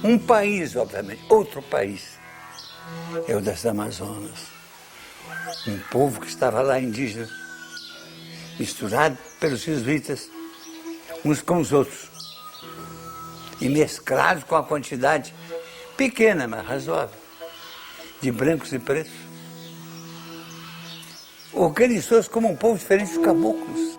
Um país, obviamente, outro país, é o das Amazonas. Um povo que estava lá indígena, misturado pelos jesuítas, uns com os outros, e mesclados com a quantidade pequena, mas razoável, de brancos e pretos. Organizou-se como um povo diferente dos caboclos.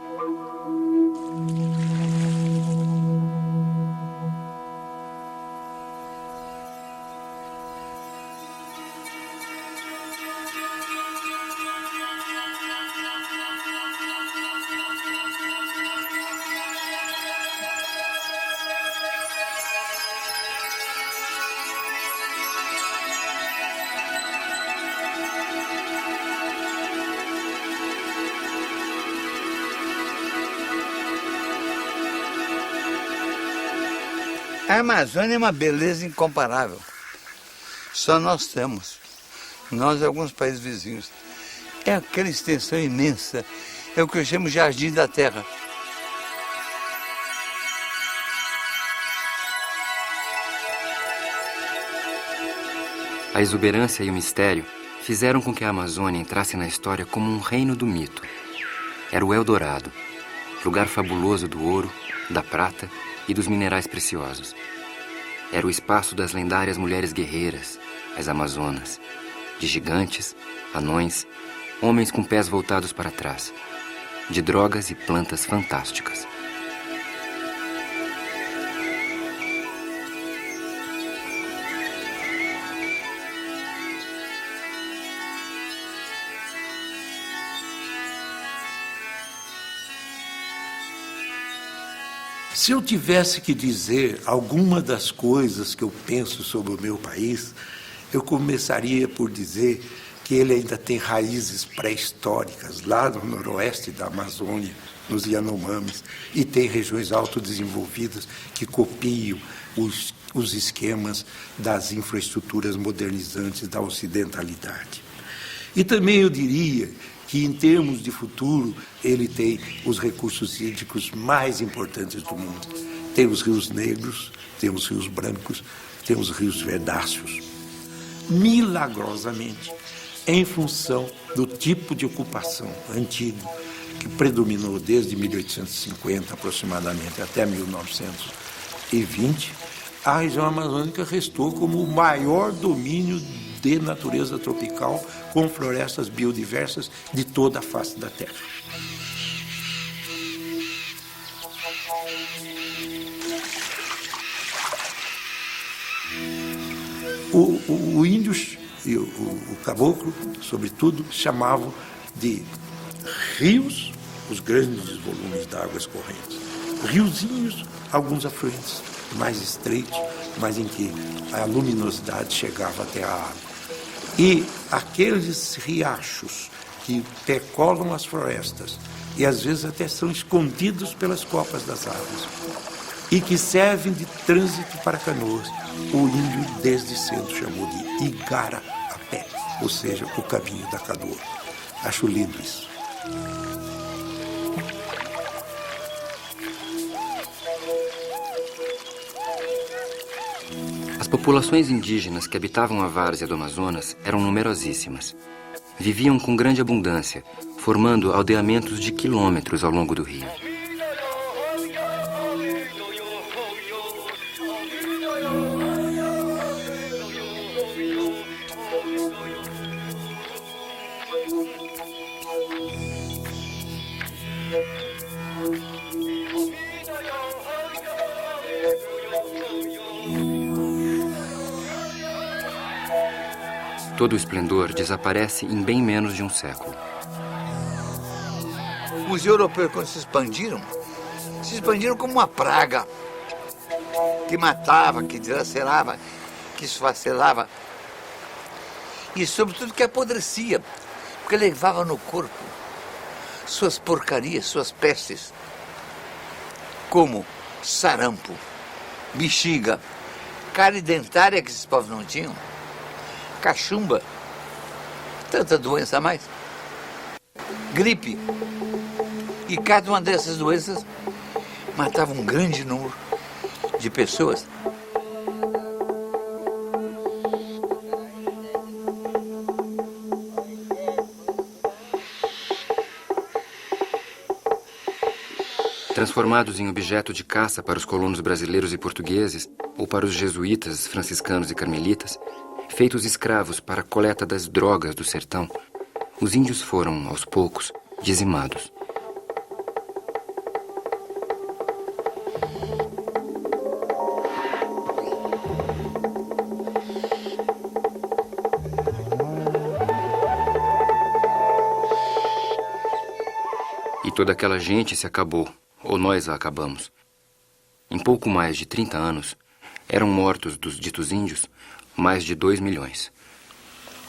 A Amazônia é uma beleza incomparável. Só nós temos. Nós e alguns países vizinhos. É aquela extensão imensa. É o que eu chamo de jardim da terra. A exuberância e o mistério fizeram com que a Amazônia entrasse na história como um reino do mito. Era o Eldorado, lugar fabuloso do ouro, da prata e dos minerais preciosos. Era o espaço das lendárias mulheres guerreiras, as Amazonas, de gigantes, anões, homens com pés voltados para trás, de drogas e plantas fantásticas. Se eu tivesse que dizer alguma das coisas que eu penso sobre o meu país, eu começaria por dizer que ele ainda tem raízes pré-históricas lá no noroeste da Amazônia, nos Yanomamis, e tem regiões autodesenvolvidas que copiam os esquemas das infraestruturas modernizantes da ocidentalidade. E também eu diria que, em termos de futuro, ele tem os recursos hídricos mais importantes do mundo. Tem os rios negros, tem os rios brancos, tem os rios verdáceos. Milagrosamente, em função do tipo de ocupação antigo que predominou desde 1850 aproximadamente até 1920, a região amazônica restou como o maior domínio de natureza tropical com florestas biodiversas de toda a face da Terra. O índio e o caboclo, sobretudo, chamavam de rios os grandes volumes de águas correntes. Riozinhos, alguns afluentes mais estreitos, mas em que a luminosidade chegava até a água. E aqueles riachos que percolam as florestas e às vezes até são escondidos pelas copas das árvores e que servem de trânsito para canoas, o índio desde cedo chamou de Igarapé, ou seja, o caminho da canoa. Acho lindo isso. As populações indígenas que habitavam a várzea do Amazonas eram numerosíssimas. Viviam com grande abundância, formando aldeamentos de quilômetros ao longo do rio. Todo o esplendor desaparece em bem menos de um século. Os europeus, quando se expandiram como uma praga que matava, que dilacerava, que esfacelava e, sobretudo, que apodrecia, porque levava no corpo suas porcarias, suas pestes, como sarampo, bexiga, cárie dentária que esses povos não tinham, cachumba, tanta doença a mais, gripe. E cada uma dessas doenças matava um grande número de pessoas. Transformados em objeto de caça para os colonos brasileiros e portugueses, ou para os jesuítas, franciscanos e carmelitas, feitos escravos para a coleta das drogas do sertão, os índios foram, aos poucos, dizimados. E toda aquela gente se acabou, ou nós a acabamos. Em pouco mais de 30 anos, eram mortos dos ditos índios mais de 2 milhões.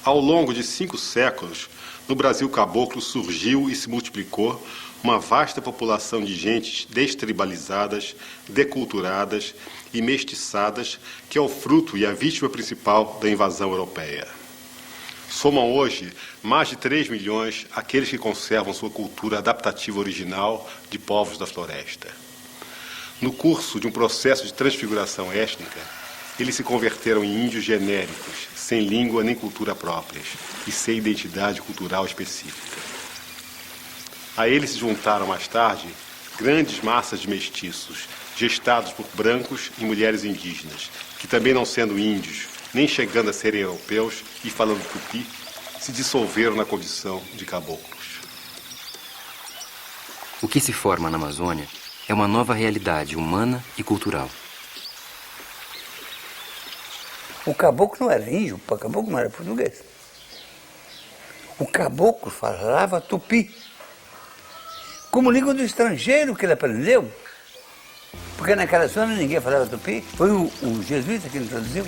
Ao longo de 5 séculos, no Brasil caboclo surgiu e se multiplicou uma vasta população de gentes destribalizadas, deculturadas e mestiçadas, que é o fruto e a vítima principal da invasão europeia. Somam hoje mais de 3 milhões aqueles que conservam sua cultura adaptativa original de povos da floresta. No curso de um processo de transfiguração étnica, eles se converteram em índios genéricos, sem língua nem cultura próprias e sem identidade cultural específica. A eles se juntaram mais tarde grandes massas de mestiços, gestados por brancos e mulheres indígenas, que também não sendo índios, nem chegando a serem europeus e falando tupi, se dissolveram na condição de caboclos. O que se forma na Amazônia é uma nova realidade humana e cultural. O caboclo não era índio, o caboclo não era português. O caboclo falava tupi, como língua do estrangeiro que ele aprendeu. Porque naquela zona ninguém falava tupi. Foi o jesuíta que ele traduziu.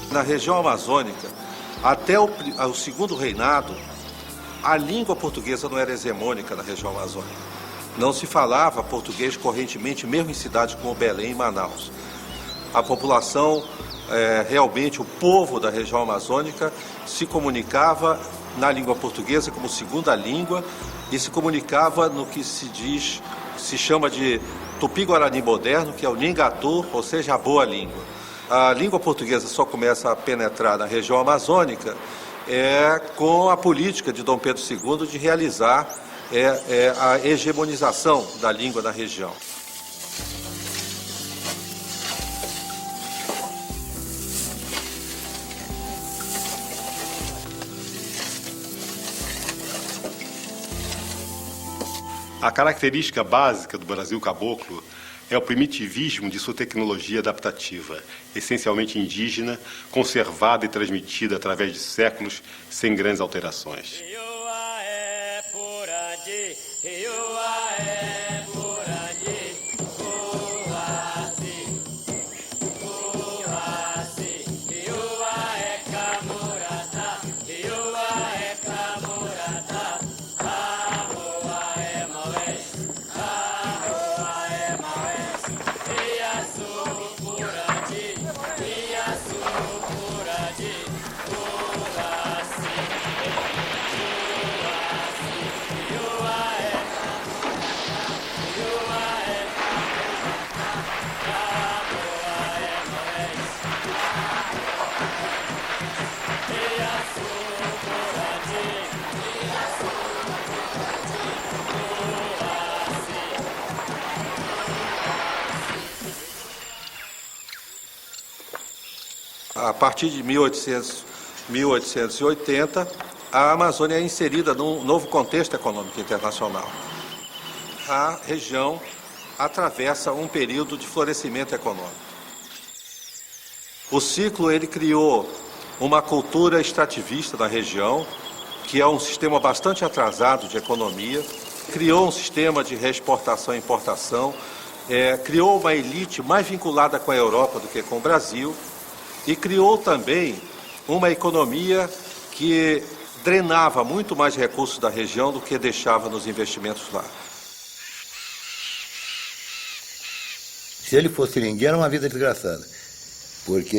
Na região amazônica, até o segundo reinado, a língua portuguesa não era hegemônica na região amazônica. Não se falava português correntemente, mesmo em cidades como Belém e Manaus. A população, realmente o povo da região amazônica, se comunicava na língua portuguesa como segunda língua e se comunicava no que se chama de tupi-guarani moderno, que é o Ningatô, ou seja, a boa língua. A língua portuguesa só começa a penetrar na região amazônica com a política de Dom Pedro II de realizar a hegemonização da língua na região. A característica básica do Brasil caboclo é o primitivismo de sua tecnologia adaptativa, essencialmente indígena, conservada e transmitida através de séculos, sem grandes alterações. A partir de 1880, a Amazônia é inserida num novo contexto econômico internacional. A região atravessa um período de florescimento econômico. O ciclo ele criou uma cultura extrativista na região, que é um sistema bastante atrasado de economia, criou um sistema de reexportação e importação, criou uma elite mais vinculada com a Europa do que com o Brasil e criou também uma economia que drenava muito mais recursos da região do que deixava nos investimentos lá. Se ele fosse seringueiro, era uma vida desgraçada, porque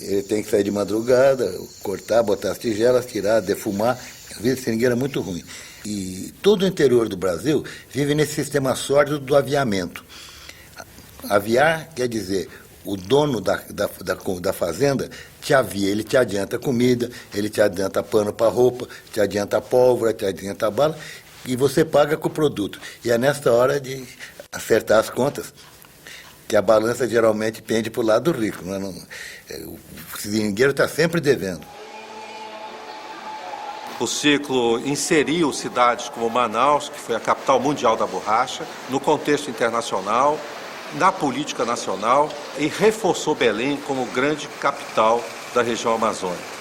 ele tem que sair de madrugada, cortar, botar as tigelas, tirar, defumar. A vida de seringueiro é muito ruim. E todo o interior do Brasil vive nesse sistema sórdido do aviamento. Aviar quer dizer, o dono da fazenda te avia, ele te adianta comida, ele te adianta pano para roupa, te adianta pólvora, te adianta bala, e você paga com o produto. E é nesta hora de acertar as contas que a balança geralmente pende para o lado do rico. O seringueiro está sempre devendo. O ciclo inseriu cidades como Manaus, que foi a capital mundial da borracha, no contexto internacional, na política nacional, e reforçou Belém como grande capital da região amazônica.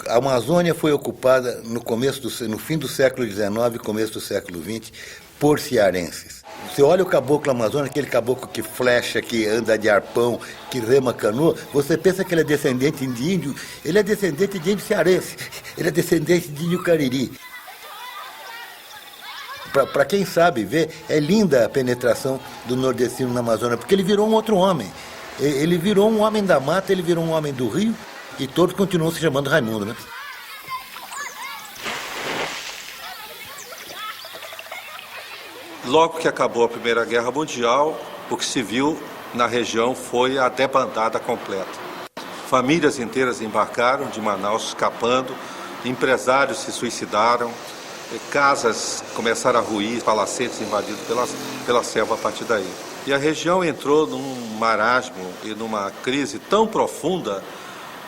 A Amazônia foi ocupada no fim do século XIX e começo do século XX por cearenses. Você olha o caboclo amazônico, aquele caboclo que flecha, que anda de arpão, que rema canoa, você pensa que ele é descendente de índio, ele é descendente de índio cearense, ele é descendente de índio cariri. Para quem sabe ver, é linda a penetração do nordestino na Amazônia, porque ele virou um outro homem. Ele virou um homem da mata, ele virou um homem do rio, e todos continuam se chamando Raimundo, né? Logo que acabou a Primeira Guerra Mundial, o que se viu na região foi a debandada completa. Famílias inteiras embarcaram de Manaus escapando, empresários se suicidaram, casas começaram a ruir, palacetes invadidos pela selva a partir daí. E a região entrou num marasmo e numa crise tão profunda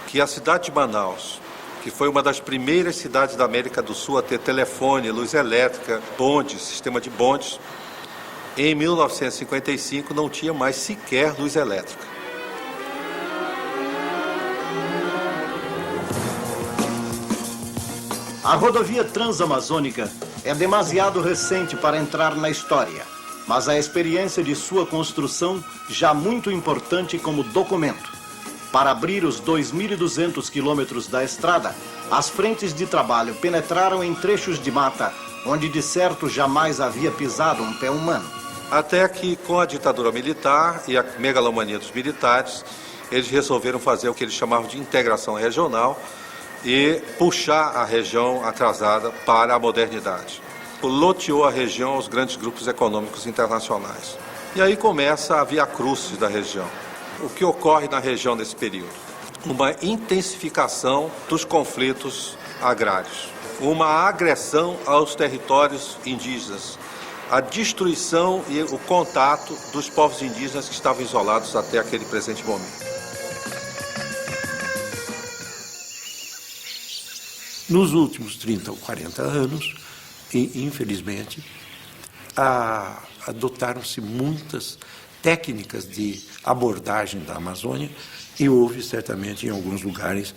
que a cidade de Manaus, que foi uma das primeiras cidades da América do Sul a ter telefone, luz elétrica, bondes, sistema de bondes, em 1955 não tinha mais sequer luz elétrica. A rodovia transamazônica é demasiado recente para entrar na história, mas a experiência de sua construção já muito importante como documento. Para abrir os 2.200 quilômetros da estrada, as frentes de trabalho penetraram em trechos de mata, onde de certo jamais havia pisado um pé humano. Até que, com a ditadura militar e a megalomania dos militares, eles resolveram fazer o que eles chamavam de integração regional e puxar a região atrasada para a modernidade. Loteou a região aos grandes grupos econômicos internacionais. E aí começa a via crucis da região. O que ocorre na região nesse período? Uma intensificação dos conflitos agrários, uma agressão aos territórios indígenas, a destruição e o contato dos povos indígenas que estavam isolados até aquele presente momento. Nos últimos 30 ou 40 anos, e infelizmente, adotaram-se muitas técnicas de abordagem da Amazônia e houve certamente em alguns lugares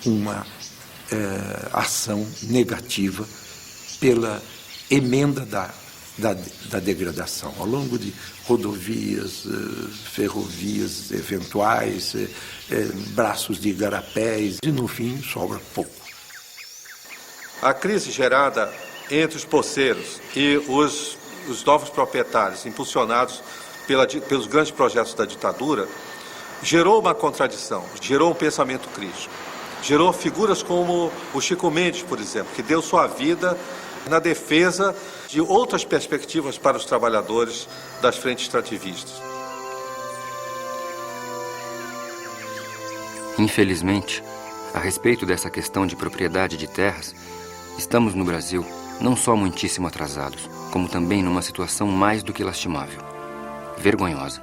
uma ação negativa pela emenda da degradação ao longo de rodovias, ferrovias eventuais, braços de igarapés e no fim sobra pouco. A crise gerada entre os poceiros e os novos proprietários impulsionados pelos grandes projetos da ditadura, gerou uma contradição, gerou um pensamento crítico, gerou figuras como o Chico Mendes, por exemplo, que deu sua vida na defesa de outras perspectivas para os trabalhadores das frentes extrativistas. Infelizmente, a respeito dessa questão de propriedade de terras, estamos no Brasil não só muitíssimo atrasados, como também numa situação mais do que lastimável, vergonhosa.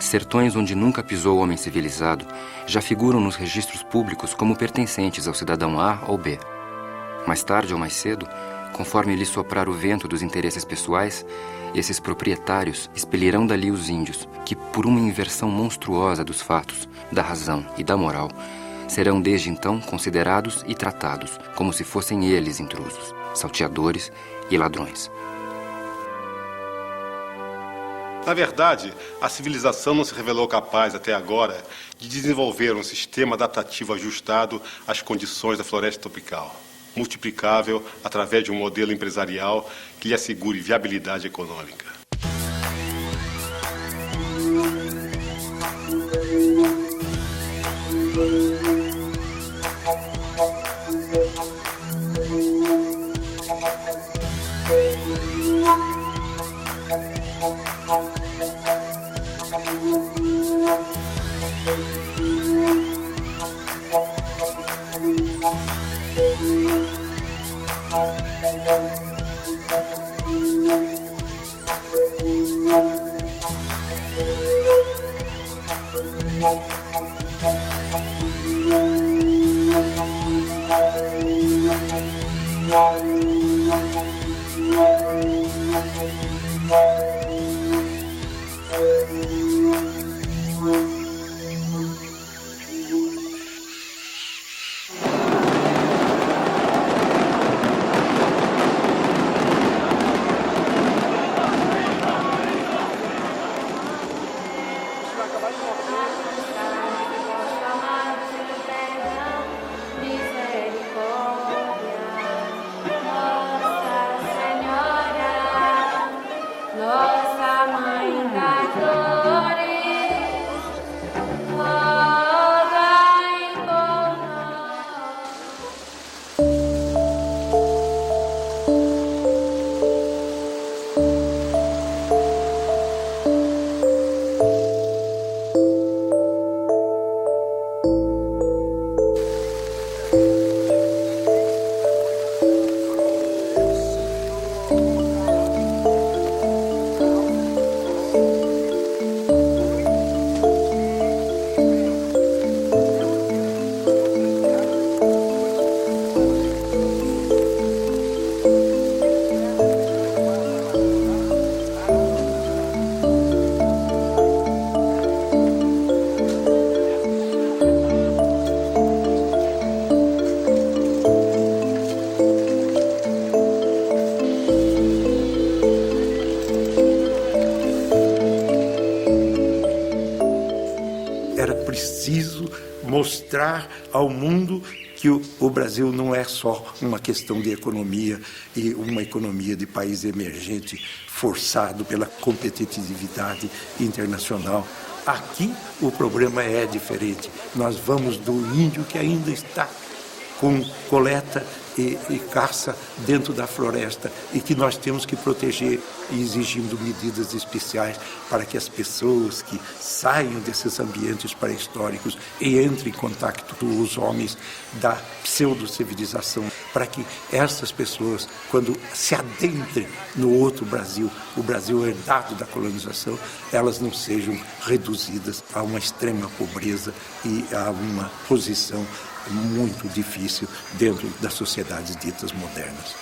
sertões onde nunca pisou homem civilizado já figuram nos registros públicos como pertencentes ao cidadão A ou B. Mais tarde ou mais cedo, conforme lhe soprar o vento dos interesses pessoais, esses proprietários expelirão dali os índios, que, por uma inversão monstruosa dos fatos, da razão e da moral, serão desde então considerados e tratados como se fossem eles intrusos, salteadores e ladrões. Na verdade, a civilização não se revelou capaz, até agora, de desenvolver um sistema adaptativo ajustado às condições da floresta tropical, multiplicável através de um modelo empresarial que lhe assegure viabilidade econômica. Mostrar ao mundo que o Brasil não é só uma questão de economia e uma economia de país emergente forçado pela competitividade internacional. Aqui o problema é diferente. Nós vamos do índio que ainda está com coleta e caça dentro da floresta e que nós temos que proteger e exigindo medidas especiais para que as pessoas que saiam desses ambientes pré-históricos e entrem em contato com os homens da pseudo-civilização, para que essas pessoas, quando se adentrem no outro Brasil, o Brasil herdado da colonização, elas não sejam reduzidas a uma extrema pobreza e a uma posição muito difícil dentro das sociedades ditas modernas.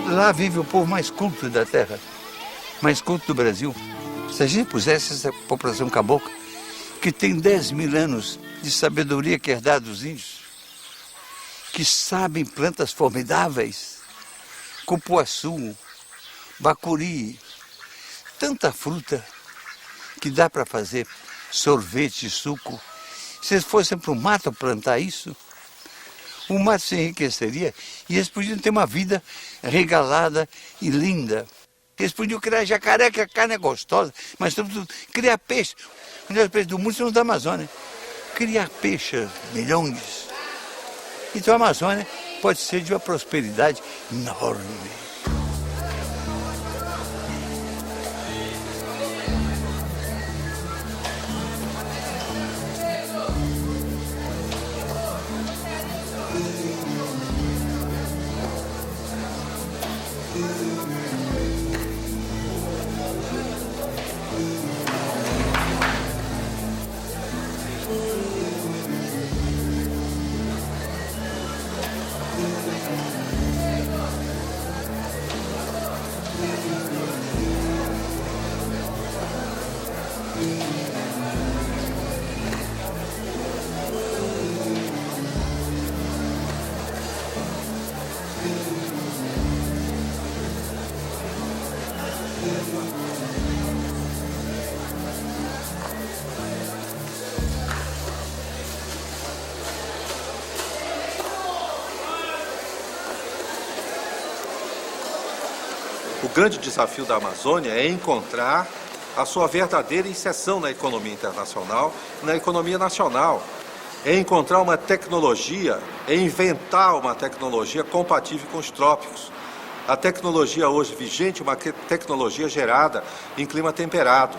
Lá vive o povo mais culto da terra, mais culto do Brasil. Se a gente pusesse essa população cabocla, que tem 10 mil anos de sabedoria que herdada dos índios, que sabem plantas formidáveis, cupuaçu, bacuri, tanta fruta que dá para fazer sorvete, suco. Se eles fossem para o mato plantar isso, o mato se enriqueceria e eles podiam ter uma vida regalada e linda. Eles podiam criar jacaré, que a carne é gostosa, mas sobretudo criar peixe. Os melhores peixes do mundo são os da Amazônia. Criar peixe, milhões. Então a Amazônia pode ser de uma prosperidade enorme. grande desafio da Amazônia é encontrar a sua verdadeira inserção na economia internacional, na economia nacional. É encontrar uma tecnologia, é inventar uma tecnologia compatível com os trópicos. A tecnologia hoje vigente é uma tecnologia gerada em clima temperado,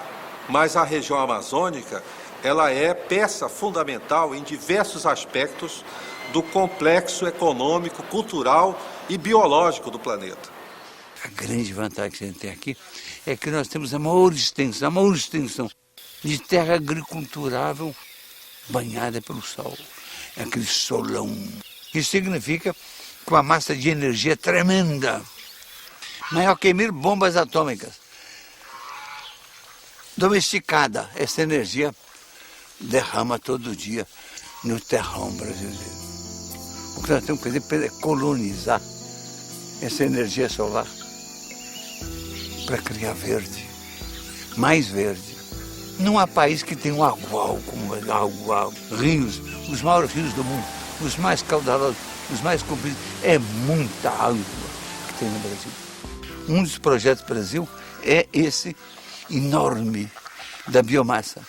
mas a região amazônica, ela é peça fundamental em diversos aspectos do complexo econômico, cultural e biológico do planeta. A grande vantagem que a gente tem aqui é que nós temos a maior extensão de terra agriculturável banhada pelo sol. É aquele solão. Isso significa que uma massa de energia tremenda, maior que 1000 bombas atômicas. Domesticada, essa energia derrama todo dia no terrão brasileiro. O que nós temos que fazer é colonizar essa energia solar para criar verde, mais verde. Não há país que tenha um agual como o agual. Rios, os maiores rios do mundo, os mais caudalosos, os mais compridos. É muita água que tem no Brasil. Um dos projetos do Brasil é esse enorme da biomassa.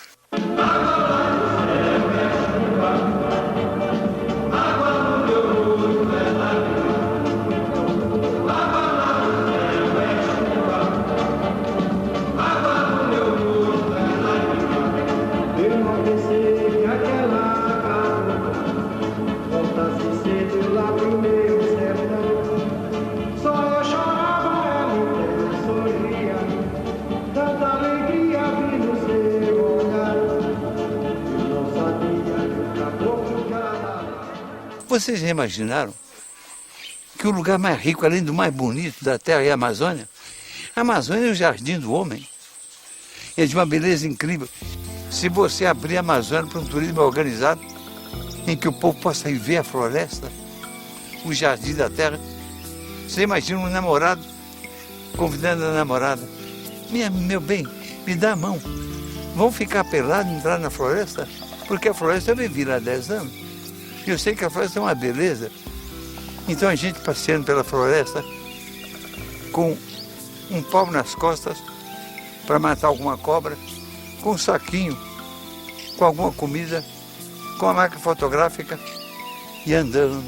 Vocês já imaginaram que o lugar mais rico, além do mais bonito da Terra, é a Amazônia? A Amazônia é o jardim do homem. É de uma beleza incrível. Se você abrir a Amazônia para um turismo organizado, em que o povo possa ir ver a floresta, o jardim da terra, você imagina um namorado convidando a namorada. Meu bem, me dá a mão. Vamos ficar pelados e entrar na floresta? Porque a floresta eu vivi lá há 10 anos. Eu sei que a floresta é uma beleza. Então a gente passeando pela floresta com um pau nas costas para matar alguma cobra, com um saquinho, com alguma comida, com a máquina fotográfica e andando.